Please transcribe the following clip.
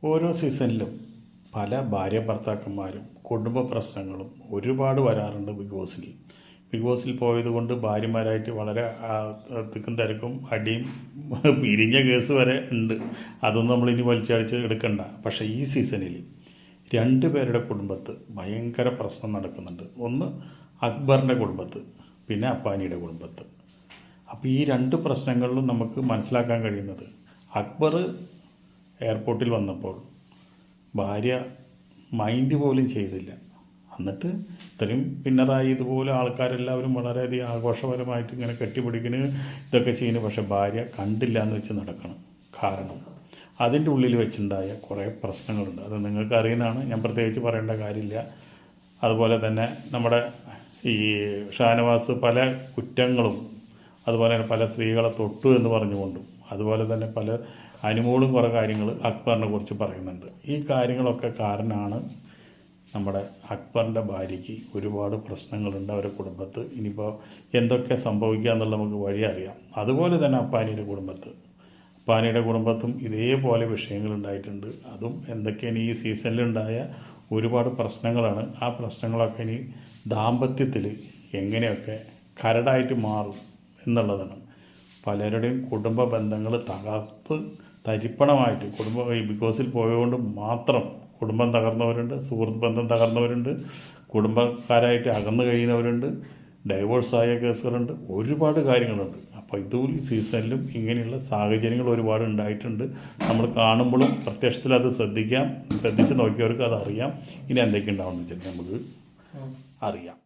ഓരോ സീസണിലും പല ഭാര്യ ഭർത്താക്കന്മാരും കുടുംബ പ്രശ്നങ്ങളും ഒരുപാട് വരാറുണ്ട് ബിഗ് ബോസിൽ പോയതുകൊണ്ട് ഭാര്യമാരായിട്ട് വളരെ തിക്കും തിരക്കും അടിയും പിരിഞ്ഞ കേസ് വരെ ഉണ്ട്. അതൊന്നും നമ്മളിനി വലിച്ചടിച്ച് എടുക്കണ്ട. പക്ഷേ ഈ സീസണിൽ 2 പേരുടെ കുടുംബത്ത് ഭയങ്കര പ്രശ്നം നടക്കുന്നുണ്ട്. ഒന്ന് അക്ബറിൻ്റെ കുടുംബത്ത്, പിന്നെ അപ്പാനിയുടെ കുടുംബത്ത്. അപ്പോൾ ഈ 2 പ്രശ്നങ്ങളിലും നമുക്ക് മനസ്സിലാക്കാൻ കഴിയുന്നത്, അക്ബർ എയർപോർട്ടിൽ വന്നപ്പോൾ ഭാര്യ മൈൻഡ് പോലും ചെയ്തില്ല. എന്നിട്ട് ഇത്രയും പിന്നറായി ഇതുപോലെ ആൾക്കാരെല്ലാവരും വളരെയധികം ആഘോഷപരമായിട്ട് ഇങ്ങനെ കെട്ടിപ്പിടിക്കുന്നു, ഇതൊക്കെ ചെയ്യുന്നു. പക്ഷേ ഭാര്യ കണ്ടില്ല എന്ന് വെച്ച് നടക്കണം. കാരണം അതിൻ്റെ ഉള്ളിൽ വെച്ചുണ്ടായ കുറേ പ്രശ്നങ്ങളുണ്ട്. അത് നിങ്ങൾക്ക് അറിയുന്നതാണ്, ഞാൻ പ്രത്യേകിച്ച് പറയേണ്ട കാര്യമില്ല. അതുപോലെ തന്നെ നമ്മുടെ ഈ ഷാനവാസ് പല കുറ്റങ്ങളും, അതുപോലെ തന്നെ പല സ്ത്രീകളെ തൊട്ടു എന്ന് പറഞ്ഞുകൊണ്ടും, അതുപോലെ തന്നെ പല അനുമോളും കുറേ കാര്യങ്ങൾ അക്ബറിനെ കുറിച്ച് പറയുന്നുണ്ട്. ഈ കാര്യങ്ങളൊക്കെ കാരണമാണ് നമ്മുടെ അക്ബറിൻ്റെ ഭാര്യയ്ക്ക് ഒരുപാട് പ്രശ്നങ്ങളുണ്ട് അവരുടെ കുടുംബത്ത്. ഇനിയിപ്പോൾ എന്തൊക്കെ സംഭവിക്കുക എന്നുള്ളത് നമുക്ക് വഴി അറിയാം. അതുപോലെ തന്നെ അപ്പാനിയുടെ കുടുംബത്തും ഇതേപോലെ വിഷയങ്ങളുണ്ടായിട്ടുണ്ട്. അതും എന്തൊക്കെയാണ് ഈ സീസണിലുണ്ടായ ഒരുപാട് പ്രശ്നങ്ങളാണ്. ആ പ്രശ്നങ്ങളൊക്കെ ഇനി ദാമ്പത്യത്തിൽ എങ്ങനെയൊക്കെ കരടായിട്ട് മാറും എന്നുള്ളതാണ്. പലരുടെയും കുടുംബ ബന്ധങ്ങൾ തരിപ്പണമായിട്ട് ബിഗ് ബോസിൽ പോയതുകൊണ്ട് മാത്രം കുടുംബം തകർന്നവരുണ്ട്, സുഹൃത്ത് ബന്ധം തകർന്നവരുണ്ട്, കുടുംബക്കാരായിട്ട് അകന്നു കഴിയുന്നവരുണ്ട്, ഡൈവോഴ്സായ കേസുകളുണ്ട്, ഒരുപാട് കാര്യങ്ങളുണ്ട്. അപ്പോൾ ഈ സീസണിലും ഇങ്ങനെയുള്ള സാഹചര്യങ്ങൾ ഒരുപാട് ഉണ്ടായിട്ടുണ്ട്. നമ്മൾ കാണുമ്പോഴും പ്രത്യക്ഷത്തിൽ അത് ശ്രദ്ധിച്ച് നോക്കിയവർക്ക് അതറിയാം. ഇനി എന്തൊക്കെ ഉണ്ടാവുമെന്ന് വെച്ചാൽ നമുക്ക് അറിയാം.